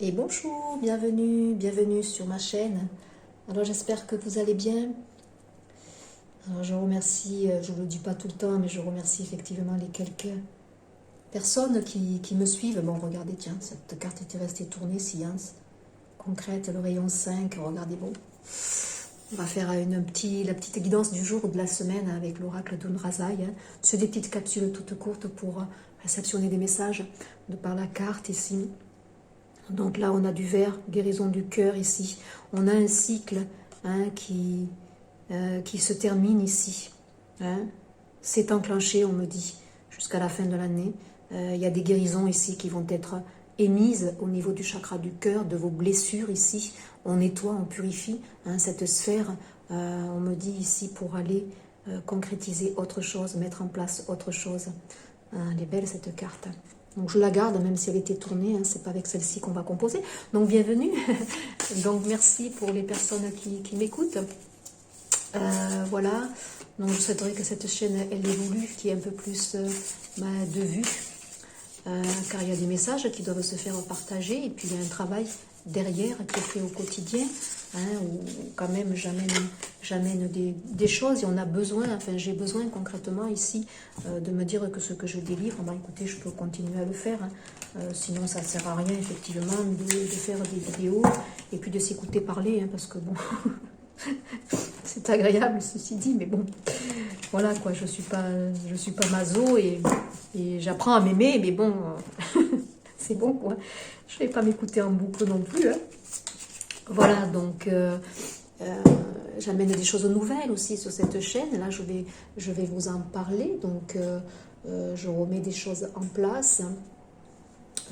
Et bonjour, bienvenue sur ma chaîne. Alors j'espère que vous allez bien. Alors je remercie, je ne le dis pas tout le temps, mais je remercie effectivement les quelques personnes qui me suivent. Bon, regardez, tiens, cette carte était restée tournée, science concrète, le rayon 5, regardez, bon. On va faire la petite guidance du jour ou de la semaine avec l'oracle d'Unrazai. C'est des petites capsules toutes courtes pour réceptionner des messages de par la carte ici. Donc là, on a du vert, guérison du cœur ici. On a un cycle qui se termine ici. C'est enclenché, on me dit, jusqu'à la fin de l'année. Il y a des guérisons ici qui vont être émises au niveau du chakra du cœur, de vos blessures ici. On nettoie, on purifie cette sphère, on me dit ici, pour aller concrétiser autre chose, mettre en place autre chose. Elle est belle cette carte. Donc je la garde, même si elle était tournée, c'est pas avec celle-ci qu'on va composer. Donc bienvenue. Donc merci pour les personnes qui m'écoutent. Voilà. Donc je souhaiterais que cette chaîne, elle évolue, qu'il y ait un peu plus de vues. Car il y a des messages qui doivent se faire partager. Et puis il y a un travail derrière qui est fait au quotidien. Où quand même j'amène des choses et on a besoin, enfin j'ai besoin concrètement ici de me dire que ce que je délivre, écoutez, je peux continuer à le faire, sinon ça ne sert à rien effectivement de faire des vidéos et puis de s'écouter parler, parce que bon, c'est agréable ceci dit, mais bon, voilà quoi, je suis pas maso et j'apprends à m'aimer, mais bon, c'est bon quoi, je vais pas m'écouter en boucle non plus, Voilà, donc j'amène des choses nouvelles aussi sur cette chaîne. Là, je vais vous en parler. Donc, je remets des choses en place.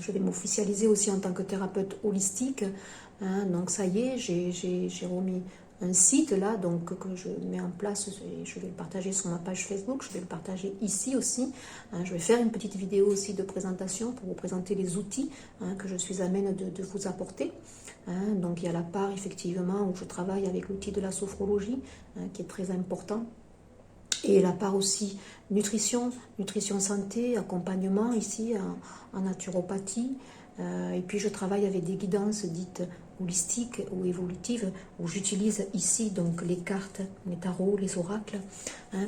Je vais m'officialiser aussi en tant que thérapeute holistique. Donc, ça y est, j'ai remis un site là, donc que je mets en place. Je vais le partager sur ma page Facebook. Je vais le partager ici aussi. Je vais faire une petite vidéo aussi de présentation pour vous présenter les outils que je suis amène de vous apporter. Donc il y a la part effectivement où je travaille avec l'outil de la sophrologie qui est très important, et la part aussi nutrition santé, accompagnement ici en naturopathie, et puis je travaille avec des guidances dites holistiques ou évolutives où j'utilise ici donc les cartes, les tarots, les oracles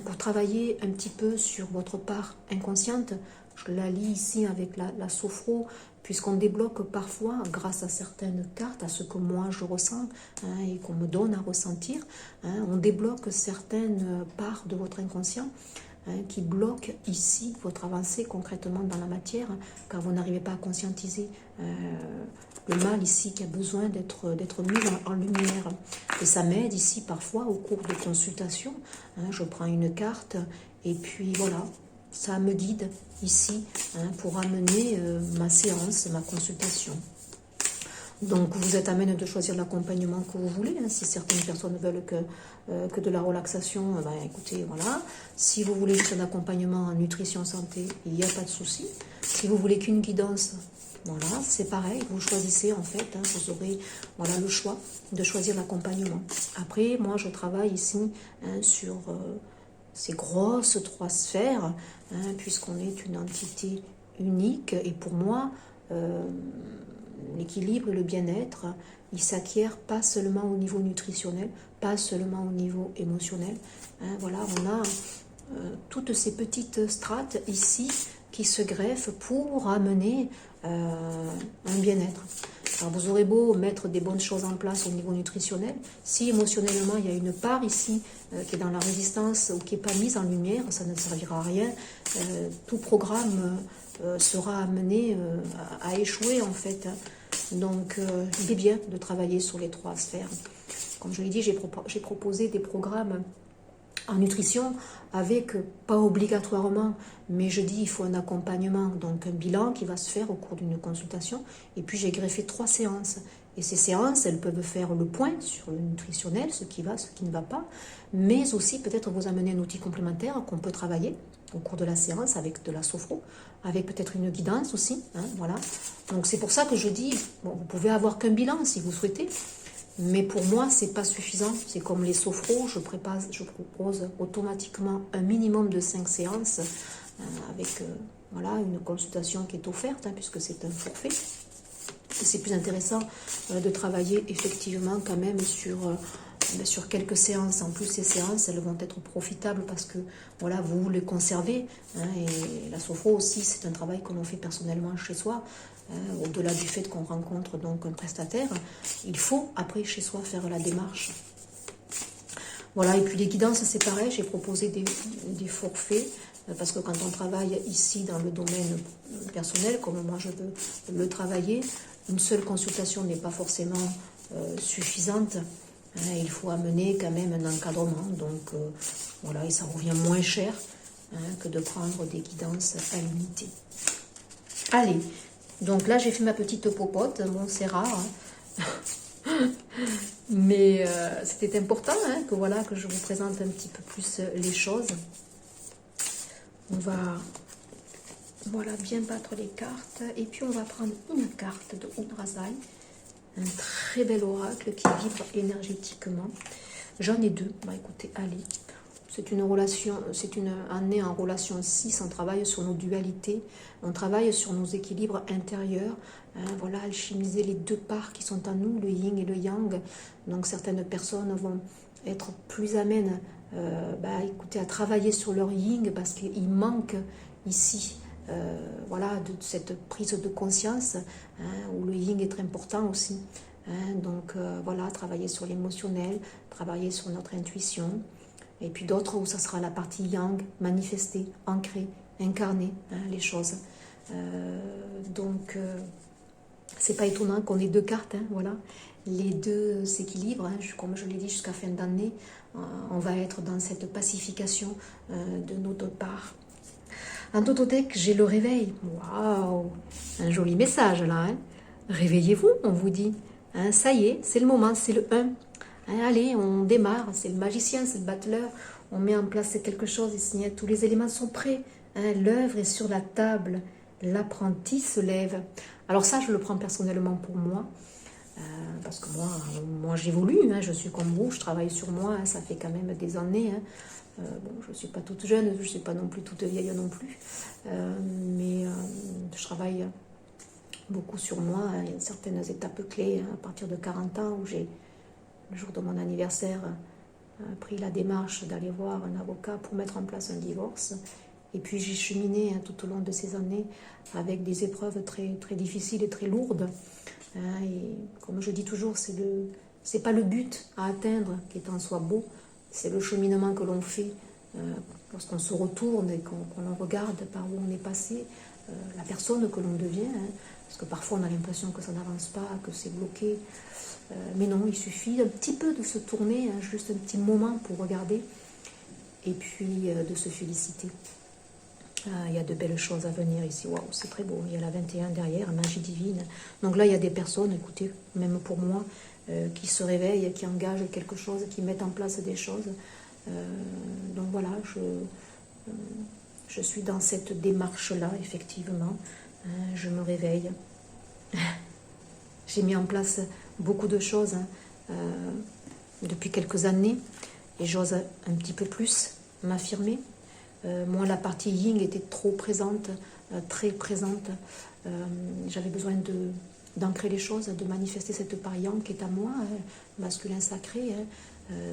pour travailler un petit peu sur votre part inconsciente. Je la lis ici avec la sophro, puisqu'on débloque parfois, grâce à certaines cartes, à ce que moi je ressens et qu'on me donne à ressentir, on débloque certaines parts de votre inconscient qui bloquent ici votre avancée concrètement dans la matière, car vous n'arrivez pas à conscientiser le mal ici qui a besoin d'être mis en lumière. Et ça m'aide ici parfois au cours de consultations. Je prends une carte et puis voilà, ça me guide ici pour amener ma séance, ma consultation. Donc vous êtes amène de choisir l'accompagnement que vous voulez. Si certaines personnes veulent que de la relaxation, écoutez, voilà. Si vous voulez juste un accompagnement en nutrition santé, il n'y a pas de souci. Si vous voulez qu'une guidance, voilà, c'est pareil, vous choisissez en fait, vous aurez le choix de choisir l'accompagnement. Après, moi je travaille ici sur ces grosses 3 sphères, puisqu'on est une entité unique, et pour moi, l'équilibre et le bien-être, il s'acquiert pas seulement au niveau nutritionnel, pas seulement au niveau émotionnel. Voilà, on a toutes ces petites strates ici qui se greffent pour amener un bien-être. Alors vous aurez beau mettre des bonnes choses en place au niveau nutritionnel, si émotionnellement il y a une part ici qui est dans la résistance ou qui n'est pas mise en lumière, ça ne servira à rien. Tout programme sera amené à échouer en fait. Donc il est bien de travailler sur les 3 sphères. Comme je l'ai dit, j'ai proposé des programmes en nutrition avec, pas obligatoirement, mais je dis il faut un accompagnement, donc un bilan qui va se faire au cours d'une consultation, et puis j'ai greffé 3 séances. Et ces séances, elles peuvent faire le point sur le nutritionnel, ce qui va, ce qui ne va pas, mais aussi peut-être vous amener un outil complémentaire qu'on peut travailler au cours de la séance avec de la sophro, avec peut-être une guidance aussi, voilà. Donc c'est pour ça que je dis, bon, vous pouvez avoir qu'un bilan si vous souhaitez, mais pour moi, c'est pas suffisant. C'est comme les sophros, je propose automatiquement un minimum de 5 séances avec voilà, une consultation qui est offerte, puisque c'est un forfait. c'est plus intéressant de travailler effectivement quand même sur quelques séances. En plus, ces séances, elles vont être profitables parce que voilà, vous les conservez. Hein, et la sophro aussi, c'est un travail que l'on fait personnellement chez soi. Au-delà du fait qu'on rencontre donc un prestataire, il faut après chez soi faire la démarche. Voilà, et puis les guidances, c'est pareil, j'ai proposé des forfaits, parce que quand on travaille ici dans le domaine personnel, comme moi je veux le travailler, une seule consultation n'est pas forcément suffisante. Hein, il faut amener quand même un encadrement, donc voilà, et ça revient moins cher que de prendre des guidances à l'unité. Allez, donc là j'ai fait ma petite popote, bon c'est rare, hein. Mais c'était important que, voilà, que je vous présente un petit peu plus les choses. On va bien battre les cartes. Et puis on va prendre une carte de Udrazai. Un très bel oracle qui vibre énergétiquement. J'en ai deux. Bah écoutez, allez. C'est une relation, c'est une année en relation 6. On travaille sur nos dualités. On travaille sur nos équilibres intérieurs. Voilà, alchimiser les deux parts qui sont en nous, le yin et le yang. Donc certaines personnes vont être plus amènes écoutez, à travailler sur leur yin parce qu'il manque ici voilà, de cette prise de conscience où le yin est très important aussi. Donc voilà, travailler sur l'émotionnel, travailler sur notre intuition. Et puis d'autres où ça sera la partie yang, manifester, ancrer, incarner les choses. Donc c'est pas étonnant qu'on ait deux cartes, voilà. Les deux s'équilibrent, comme je l'ai dit, jusqu'à fin d'année, on va être dans cette pacification de nos deux parts. En totothèque, j'ai le réveil. Waouh, un joli message là. Réveillez-vous, on vous dit. Ça y est, c'est le moment, c'est le 1. Allez, on démarre, c'est le magicien, c'est le battleur. On met en place quelque chose, et tous les éléments sont prêts. L'œuvre est sur la table, l'apprenti se lève. Alors ça, je le prends personnellement pour moi. Parce que moi j'évolue, je suis comme vous, je travaille sur moi, ça fait quand même des années. Bon, je ne suis pas toute jeune, je ne suis pas non plus toute vieille non plus, mais je travaille beaucoup sur moi. Il y a certaines étapes clés à partir de 40 ans où j'ai, le jour de mon anniversaire, pris la démarche d'aller voir un avocat pour mettre en place un divorce. Et puis j'ai cheminé tout au long de ces années avec des épreuves très, très difficiles et très lourdes. Et comme je dis toujours, c'est pas le but à atteindre qui est en soi beau, c'est le cheminement que l'on fait lorsqu'on se retourne et qu'on regarde par où on est passé, la personne que l'on devient. Parce que parfois on a l'impression que ça n'avance pas, que c'est bloqué. Mais non, il suffit un petit peu de se tourner, juste un petit moment pour regarder et puis de se féliciter. Il y a de belles choses à venir ici. Waouh, c'est très beau. Il y a la 21 derrière, magie divine. Donc là, il y a des personnes, écoutez, même pour moi, qui se réveillent, qui engagent quelque chose, qui mettent en place des choses. Donc voilà, je suis dans cette démarche-là, effectivement. Je me réveille. J'ai mis en place beaucoup de choses depuis quelques années et j'ose un petit peu plus m'affirmer. Moi, la partie yin était trop présente, très présente. J'avais besoin d'ancrer les choses, de manifester cette part yang qui est à moi, masculin sacré.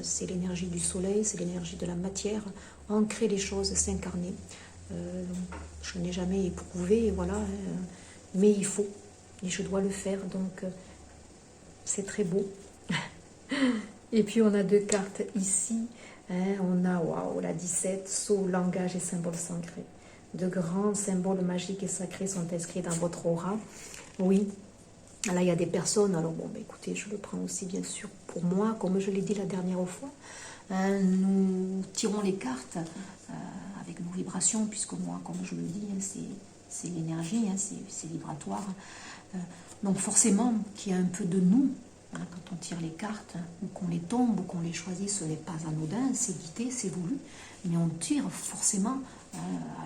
C'est l'énergie du soleil, c'est l'énergie de la matière. Ancrer les choses, s'incarner. Je n'ai jamais éprouvé, voilà. Mais il faut, et je dois le faire, donc c'est très beau. Et puis on a deux cartes ici. On a, waouh, la 17, sceau, langage et symboles sacrés. De grands symboles magiques et sacrés sont inscrits dans votre aura. Oui, là il y a des personnes, alors bon, écoutez, je le prends aussi bien sûr pour moi, comme je l'ai dit la dernière fois. Nous tirons les cartes avec nos vibrations, puisque moi, comme je le dis, c'est l'énergie, c'est vibratoire. Donc forcément qu'il y a un peu de nous. Quand on tire les cartes, ou qu'on les tombe, ou qu'on les choisit, ce n'est pas anodin, c'est guidé, c'est voulu, mais on tire forcément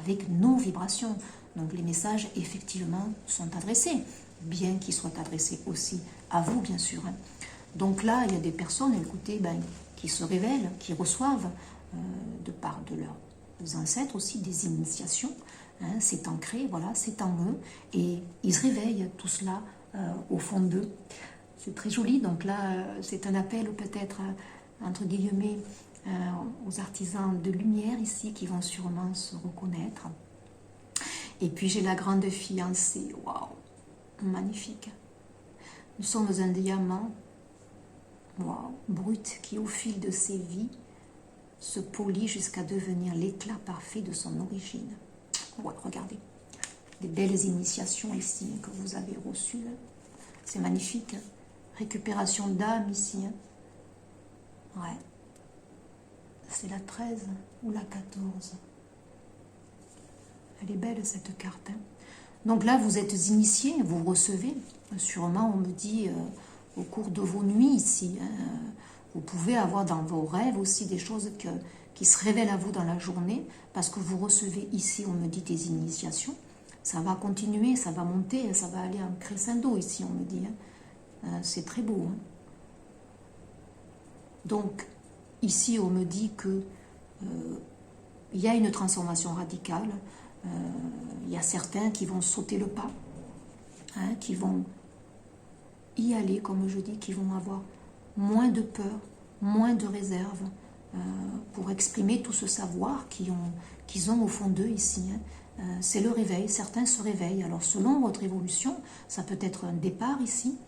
avec nos vibrations. Donc les messages, effectivement, sont adressés, bien qu'ils soient adressés aussi à vous, bien sûr. Donc là, il y a des personnes, écoutez, qui se révèlent, qui reçoivent, de part de leurs ancêtres aussi, des initiations. C'est ancré, voilà, c'est en eux, et ils se réveillent, tout cela, au fond d'eux. C'est très joli. Donc là, c'est un appel peut-être, entre guillemets, aux artisans de lumière ici qui vont sûrement se reconnaître. Et puis j'ai la grande fiancée. Waouh, magnifique. Nous sommes un diamant, waouh, brut, qui au fil de ses vies se polit jusqu'à devenir l'éclat parfait de son origine. Ouais, regardez, des belles initiations ici que vous avez reçues. C'est magnifique. Récupération d'âme ici. Ouais. C'est la 13 ou la 14. Elle est belle cette carte. Donc là, vous êtes initié, vous recevez. Sûrement, on me dit, au cours de vos nuits ici. Vous pouvez avoir dans vos rêves aussi des choses qui se révèlent à vous dans la journée. Parce que vous recevez ici, on me dit, des initiations. Ça va continuer, ça va monter, ça va aller en crescendo ici, on me dit. C'est très beau. Donc, ici, on me dit que il y a une transformation radicale. Il y a certains qui vont sauter le pas, qui vont y aller, comme je dis, qui vont avoir moins de peur, moins de réserve pour exprimer tout ce savoir qu'ils ont au fond d'eux ici. C'est le réveil, certains se réveillent. Alors, selon votre évolution, ça peut être un départ ici,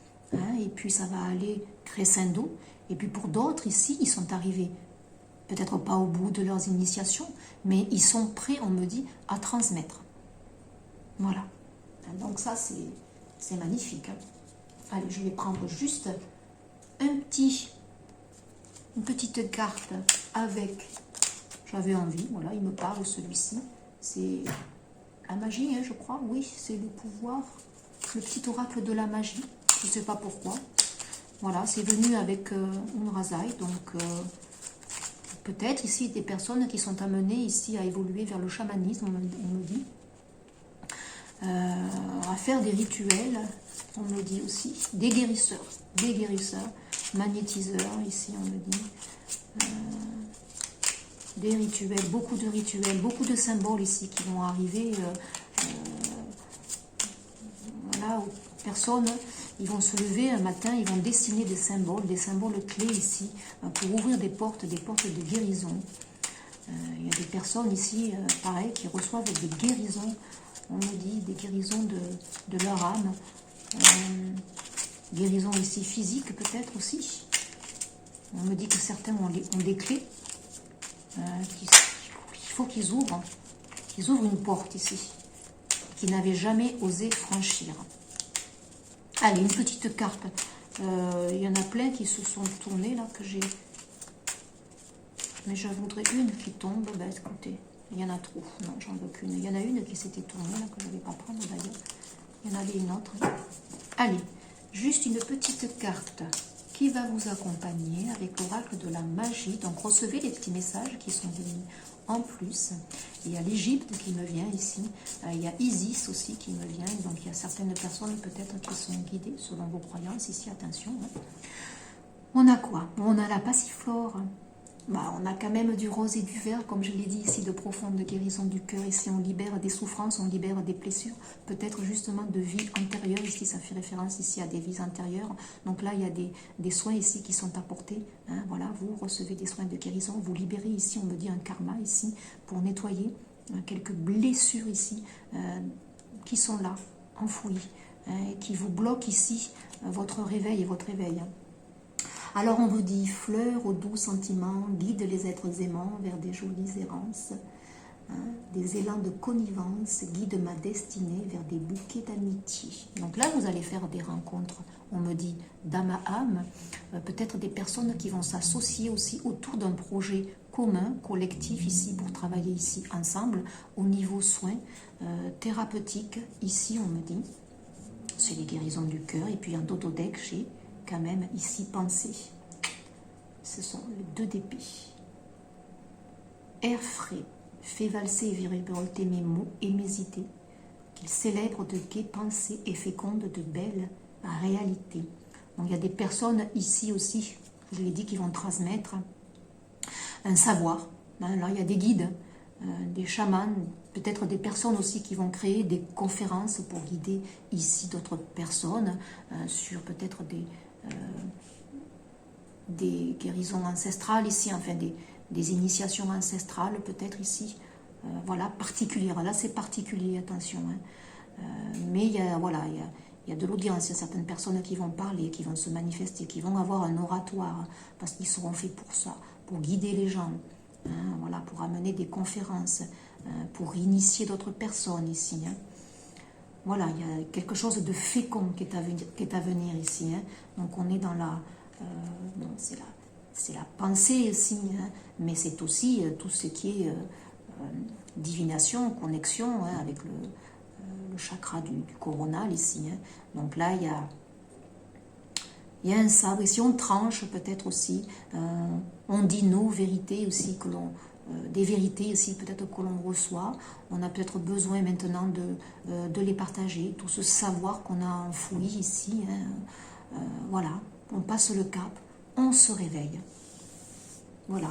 et puis ça va aller crescendo. Et puis pour d'autres ici, ils sont arrivés peut-être pas au bout de leurs initiations, mais ils sont prêts, on me dit, à transmettre. Voilà. Donc ça, c'est magnifique. Allez, je vais prendre juste une petite carte avec... J'avais envie, voilà, il me parle celui-ci. C'est la magie, je crois. Oui, c'est le pouvoir, le petit oracle de la magie. Je ne sais pas pourquoi. Voilà, c'est venu avec une rasaille, donc... peut-être ici des personnes qui sont amenées ici à évoluer vers le chamanisme, on me dit, à faire des rituels, on me dit aussi, des guérisseurs, magnétiseurs, ici on me dit, des rituels, beaucoup de symboles ici qui vont arriver, voilà, aux personnes. Ils vont se lever un matin, ils vont dessiner des symboles clés ici, pour ouvrir des portes de guérison. Il y a des personnes ici, pareil, qui reçoivent des guérisons, on me dit, des guérisons de leur âme. Guérison ici physique peut-être aussi. On me dit que certains ont des clés. Il faut qu'ils ouvrent une porte ici, qu'ils n'avaient jamais osé franchir. Allez, une petite carte. Il y en a plein qui se sont tournés là, que j'ai. Mais je voudrais une qui tombe. Ben écoutez, il y en a trop. Non, j'en veux qu'une. Il y en a une qui s'était tournée là, que je ne vais pas prendre d'ailleurs. Il y en avait une autre. Allez, juste une petite carte qui va vous accompagner avec l'oracle de la magie. Donc recevez les petits messages qui sont venus en plus. Il y a l'Égypte qui me vient ici. Il y a Isis aussi qui me vient. Donc il y a certaines personnes peut-être qui sont guidées selon vos croyances ici. Attention. On a quoi? On a la passiflore. Bah, on a quand même du rose et du vert, comme je l'ai dit ici, de profonde guérison du cœur. Ici, on libère des souffrances, on libère des blessures, peut-être justement de vie antérieure. Ici, ça fait référence ici à des vies antérieures. Donc là, il y a des soins ici qui sont apportés. Voilà, vous recevez des soins de guérison, vous libérez ici, on me dit un karma ici, pour nettoyer quelques blessures ici qui sont là, enfouies, qui vous bloquent ici votre réveil et votre éveil. Alors on vous dit, fleurs aux doux sentiments, guide les êtres aimants vers des jolies errances, des élans de connivence, guide ma destinée vers des bouquets d'amitié. Donc là, vous allez faire des rencontres, on me dit, d'âme à âme, peut-être des personnes qui vont s'associer aussi autour d'un projet commun, collectif ici, pour travailler ici ensemble, au niveau soins, thérapeutique, ici on me dit, c'est les guérisons du cœur, et puis en Dododec, j'ai quand même ici pensé. Ce sont les 2 d'épée. Air frais, fait valser et virevolter mes mots et mes idées, qu'ils célèbrent de gaies pensées et fécondent de belles réalités. Donc il y a des personnes ici aussi, je l'ai dit, qui vont transmettre un savoir. Là il y a des guides, des chamans, peut-être des personnes aussi qui vont créer des conférences pour guider ici d'autres personnes sur peut-être des guérisons ancestrales ici, enfin des initiations ancestrales peut-être ici, voilà, particulières. Là c'est particulier, attention, hein. Mais il y a, voilà, il y a de l'audience, il y a certaines personnes qui vont parler, qui vont se manifester, qui vont avoir un oratoire, parce qu'ils seront faits pour ça, pour guider les gens, hein, voilà, pour amener des conférences, pour initier d'autres personnes ici, hein. Voilà, il y a quelque chose de fécond qui est à venir ici, hein. Donc on est dans la... bon, c'est la pensée ici, hein, mais c'est aussi tout ce qui est divination, connexion, hein, avec le chakra du coronal ici, hein. Donc là, il y a un sabre. Ici, on tranche peut-être aussi. On dit nos vérités aussi, des vérités aussi peut-être que l'on reçoit. On a peut-être besoin maintenant de les partager. Tout ce savoir qu'on a enfoui ici, hein. Voilà, on passe le cap, on se réveille. Voilà.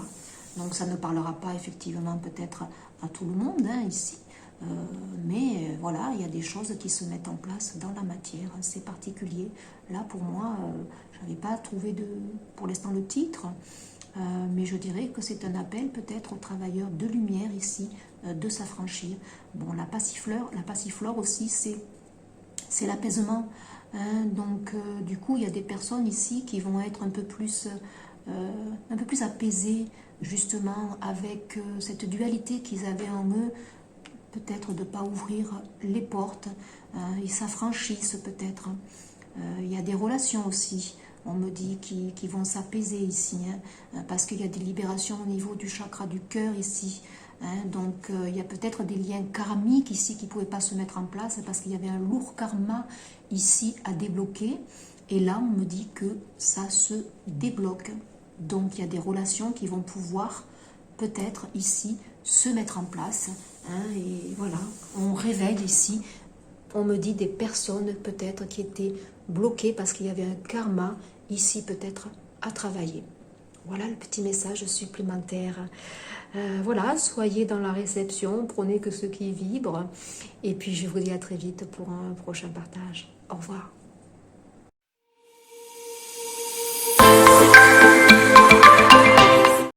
Donc ça ne parlera pas effectivement peut-être à tout le monde, hein, ici. Mais voilà, il y a des choses qui se mettent en place dans la matière, c'est particulier. Là, pour moi, je n'avais pas trouvé pour l'instant le titre, mais je dirais que c'est un appel peut-être aux travailleurs de lumière ici, de s'affranchir. Bon, la passiflore aussi, c'est l'apaisement, hein. Donc, du coup, il y a des personnes ici qui vont être un peu plus apaisées, justement, avec cette dualité qu'ils avaient en eux, peut-être de ne pas ouvrir les portes, ils s'affranchissent peut-être. Il y a des relations aussi, on me dit, qui vont s'apaiser ici, hein, parce qu'il y a des libérations au niveau du chakra du cœur ici, hein. Donc il y a peut-être des liens karmiques ici qui ne pouvaient pas se mettre en place parce qu'il y avait un lourd karma ici à débloquer, et là on me dit que ça se débloque. Donc il y a des relations qui vont pouvoir peut-être ici se mettre en place, hein, et voilà, on réveille ici, on me dit des personnes peut-être qui étaient bloquées parce qu'il y avait un karma ici peut-être à travailler. Voilà le petit message supplémentaire. Voilà, soyez dans la réception, prenez que ce qui vibre, et puis je vous dis à très vite pour un prochain partage. Au revoir.